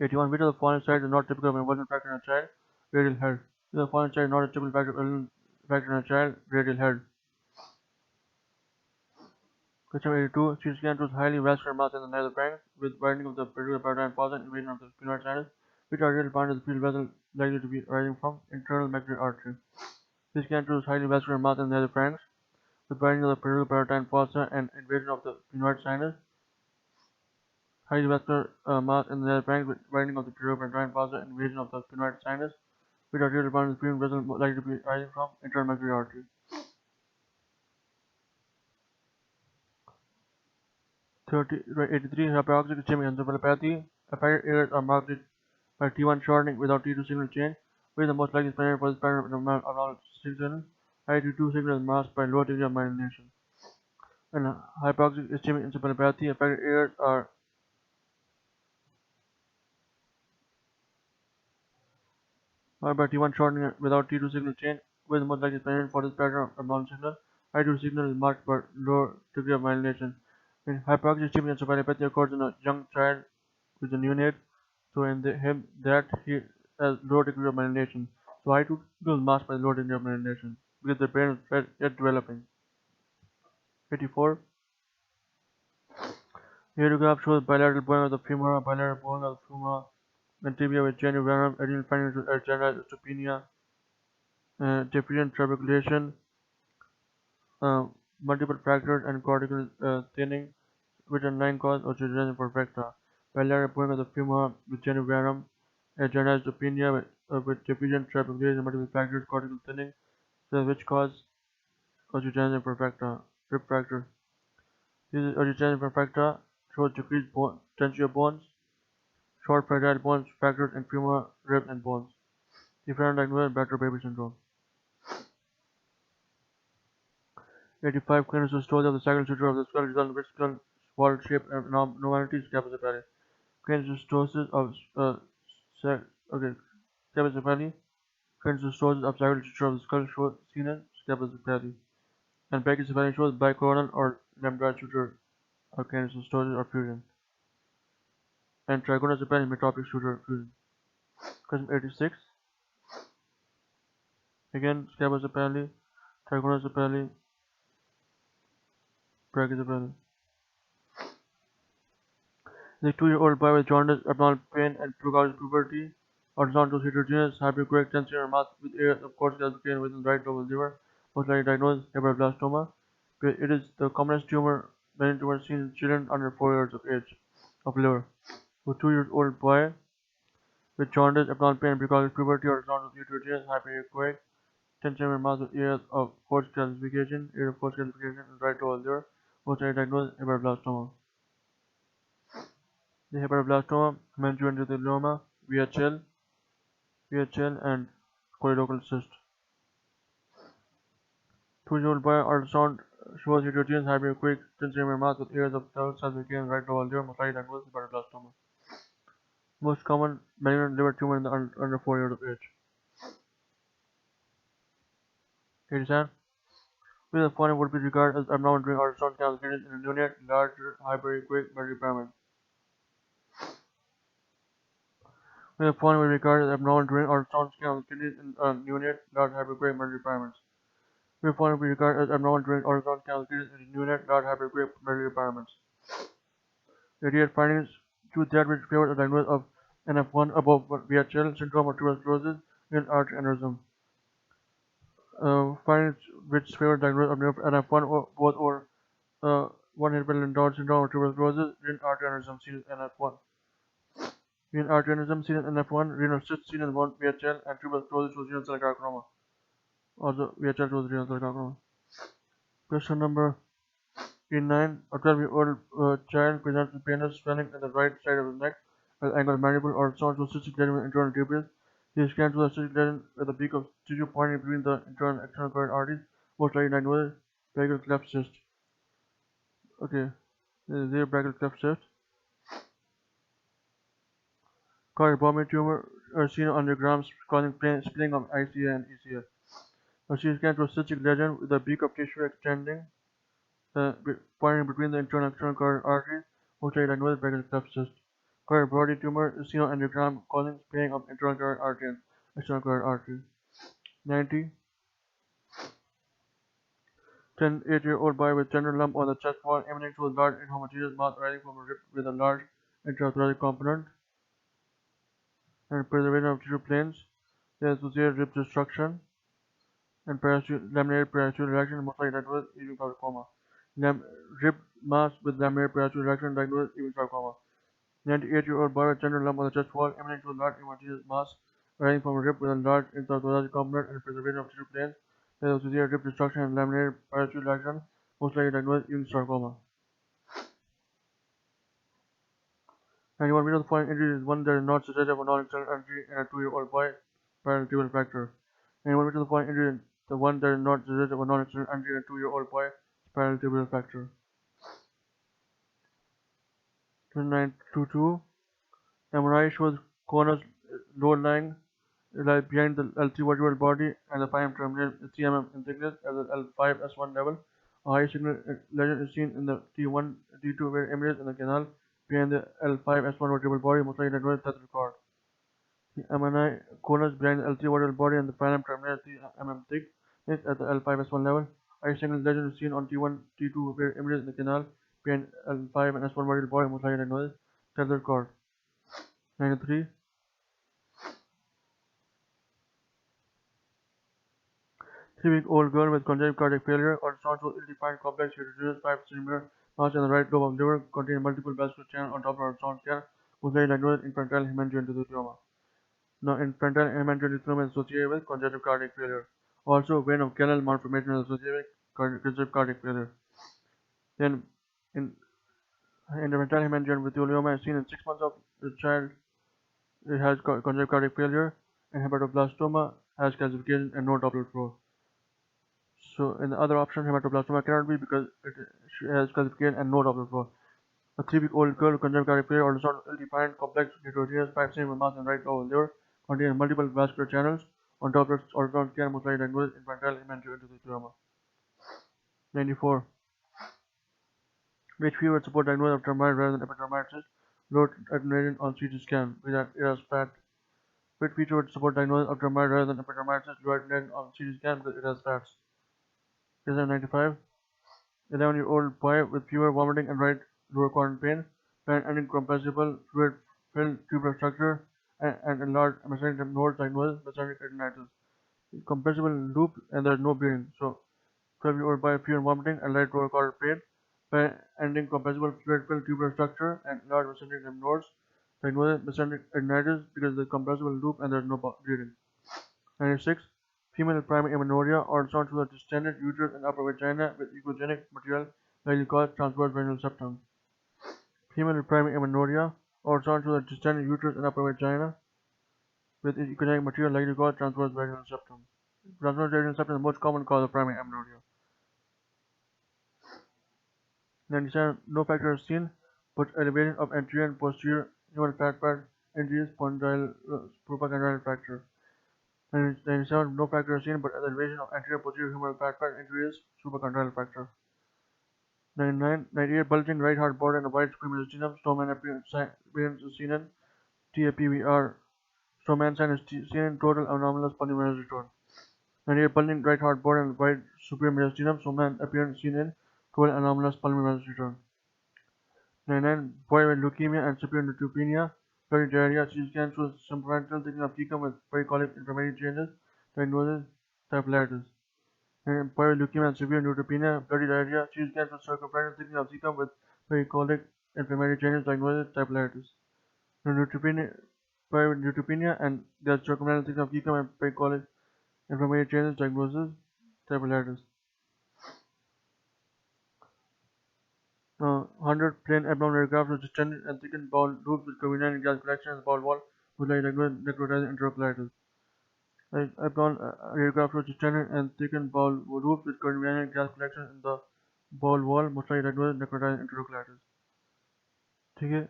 81. Which of the following sites is not typical of an involvement factor in a child? Radial head. Which of the following site is not a typical factor in a child? Radial head. Question 82. CT scan shows highly vascular mass in the nasopharynx with widening of the pedicular paradigm fossa and invasion of the sphenoid sinus. Which arterial part of the field vessel likely to be arising from? Internal maxillary artery. CT scan shows highly vascular mass in the nasopharynx with widening of the pedicular palatine fossa and invasion of the sphenoid sinus. Highly vascular mass in the nasopharynx with widening of the pedicular palatine fossa and invasion of the sphenoid sinus. Which arterial part of the field vessel likely to be arising from? Internal maxillary artery. 83. Hypoxic ischemic encephalopathy. Affected areas are marked by T1 shortening without T2 signal change. Which is the most likely explanation for this pattern of abnormal signal? T2 signal is masked by lower degree of myelination. And hypoxic ischemic encephalopathy. Affected areas are marked by T1 shortening without T2 signal change. Which is the most likely explanation for this pattern of abnormal signal? T2 signal is marked by lower degree of myelination. And hypoxic ischemic encephalopathy occurs in a young child with a neonate. So in him that he has low degree of myelination. So I2 is masked by low degree of myelination because the brain is yet developing. 84. Radiograph shows bilateral bowing of the femur, bilateral bowing of the femur, and tibia with genuine venom, adrenal findings with generalized osteopenia, deficient trabeculation, multiple fractures and cortical thinning, which are 9 cause osteogenesis imperfecta. Bilateral bowing of the femur with genuine venom, generalized osteopenia with deficient trabeculation, multiple fractures, cortical thinning, which cause osteogenesis imperfecta. Rib fracture. This is osteogenesis imperfecta shows decreased density of bones, short fragile bones, fractures in femur, ribs, and bones. Different diagnosis, Better baby syndrome. 85. Clinical story of the sacral suture of the skull result in which skull wall shape abnormalities, scapulocephali. Clinical stosis of scapulocephali. Clinical stosis of sacral suture of the skull shows seen in scapulocephali. And brachycephaly shows bicoronal or lambdoid suture of clinical stosis or fusion. And trigonocephaly metropic suture fusion. Question 86. Again, scapulocephali, trigonocephaly, brachycephaly. The 2-year-old boy with jaundice, abnormal pain, and pre-college puberty, horizontal heterogeneous, hypoechoic tension mass with areas of cortical calcification within the right lobe of the liver, most likely diagnosed hepatoblastoma. It is the commonest benign tumor seen in children under 4 years of age of liver. A 2-year-old boy with jaundice, abnormal pain, and pre-college puberty, horizontal heterogeneous, hypoechoic tension mass with areas of cortical calcification, in the right lobe of the liver, most likely diagnosed hepatoblastoma. The hepatoblastoma, meningoendothelioma, VHL, and choledochal cyst. 2-year-old boy ultrasound shows heterogeneous hypoechoic tension mass with areas of calcification in the right lobe of the liver, most likely diagnosed hepatoblastoma. Most common malignant liver tumor in the under 4 years of age. 87. Which of the following would be regarded as abnormal during ultrasound calcification in a neonate, larger hypoechoic medullary pyramid? Which of the following would be regarded as abnormal during ultrasound calcification in a neonate, large hypoechoic medullary pyramids? Which of the following would be regarded as abnormal during ultrasound calcification in a neonate, large hypoechoic medullary pyramids? Radiate findings choose that which favors a diagnosis of NF1 above VHL syndrome or tuberous sclerosis in artery aneurysm. Findings which favor diagnosis of NF1 or both or one Hilbert-Lindau syndrome or tuberous sclerosis, renal artery aneurysm seen in NF1. Renal artery aneurysm seen in NF1, renal cyst seen in 1 VHL, and tuberous sclerosis shows renal cell carcinoma. Also, VHL shows renal cell carcinoma. Question number 89. A 12-year-old child presents with painless swelling at the right side of the neck at the angle of mandible or sounds to cystic lesion with internal debris. He scans to the cystic lesion with a beak of tissue pointing between the internal and external carotid arteries, most likely diagnosed brachial cleft cyst. Okay, this is the brachial cleft cyst. Carotid bone tumor seen on diagrams causing splitting of ICA and ECA. A CT scan to a cystic lesion with a beak of tissue extending, pointing between the internal and external carotid arteries, most likely diagnosed brachial cleft cyst. Body tumor is seen on angiogram causing spraying of internal carotid artery and external carotid artery. 90. 8-year-old boy with tender lump on the chest wall emanating through a large inhomogeneous mass arising from a rib with a large intrathoracic component and preservation of tissue planes. They associate rib destruction and laminated parachute reaction, most likely diagnosed with sarcoma. Rib mass with laminated parachute reaction diagnosed with sarcoma. 98-year-old boy with tender lump on the chest wall emanating through a large homogeneous mass arising from a rib with a large intrathoracic component and preservation of tissue planes. They associate rib destruction and laminated parachute reaction, most likely diagnosed with sarcoma. 91. Which of the following injury is one that is not suggestive of a non-external injury in a 2-year-old boy? Paratibial fracture. 91. Which of the following injury is the one that is not suggestive of a non-external injury in a 2-year-old boy? Paratibial fracture. 2922. MRI shows conus low-lying behind the L3 vertebral body and the 5 terminal 3 mm in thickness at the L5-S1 level. A high signal lesion is seen in the T1, T2 where images in the canal behind the L5-S1 vertebral body, most likely diagnosed with record. The MRI conus behind the L3 vertebral body and the 5 terminal 3 mm thickness at the L5-S1 level. A high signal lesion is seen on T1, T2 where images in the canal behind L5 and S1 vertebral body, most likely diagnosed with record. 93. 3-week-old girl with congenital cardiac failure or sound shows ill-defined complex heterogeneous 5 cm mass in the right lobe of liver containing multiple vascular channels on top of her sound scan, was diagnosed infantile hemangioendothelioma. Now, infantile hemangioendothelioma is associated with congenital cardiac failure. Also, vein of Kellel malformation is associated with congestive cardiac failure. Then, infantile hemangioendothelioma is seen in 6 months of the child. It has congenital cardiac failure, and hepatoblastoma has calcification and no Doppler flow. So in the other option, hepatoblastoma cannot be because it has calcification and no Doppler flow. A 3-week-old girl with congenital cardiac failure or sort of ill-defined complex heterogeneous 5 cm mass in the right lobe of liver containing multiple vascular channels on Doppler ultrasound scan, most likely diagnosed infantile hemangioendothelioma. 94. Which fever support diagnosis of dermatitis rather than epidermolysis? Low adrenaline on CT scan without it has fat. Which feature would support diagnosis of dermatitis rather than epidermolysis? Low adrenaline on CT scan because it has fats. 95. 11-year-old boy with fever, vomiting, and right lower quadrant pain, and incompressible fluid-filled tubular structure, and enlarged mesenteric lymph nodes diagnosed with mesenteric adenitis. Compressible loop, and there is no bleeding. So, 12-year-old boy with fever, vomiting, and right lower quadrant pain, and incompressible fluid-filled tubular structure, and enlarged mesenteric lymph nodes diagnosed with mesenteric adenitis because of the compressible loop and there is no bleeding. 96. Female primary amenorrhea or sound through the distended uterus and upper vagina with echogenic material likely cause transverse vaginal septum. Female primary amenorrhea or sound through the distended uterus and upper vagina with echogenic material likely cause transverse vaginal septum. Transverse vaginal septum is the most common cause of primary amenorrhea. 97. No factor is seen, but elevation of anterior and posterior humeral fat pad injuries, propagandinal fracture. 97. No fracture is seen, but elevation of anterior posterior humeral fat pad injuries, supracondylar fracture. 99. 98. Bulging right heart border and a wide supremediastinum, Stroman appearance is seen in TAPVR. Stroman sign is seen in total anomalous polymerase return. 98. Bulging right heart border and wide supremediastinum, Stroman appearance seen in total anomalous polymerase return. 99. Boy with leukemia and severe neutropenia. Bloody diarrhea, CT scan shows symptomatic thickening of cecum with pericolic inflammatory changes, diagnosis, typhlitis. And boy with leukemia and severe neutropenia, bloody diarrhea, CT scan shows circumferential thickening of cecum with pericolic inflammatory changes, diagnosis, typhlitis. Boy with neutropenia and there's circumferential thickening of cecum and pericolic inflammatory changes, diagnosis, typhlitis. 100 plain abdominal radiographs with distended and thickened bowel loops with convenient gas collection in the bowel wall with diagnosed necrotizing enterocolitis. Abdominal radiographs with distended and thickened bowel loops with convenient gas collection in the bowel wall, most likely diagnosed necrotizing enterocolitis. ठीक है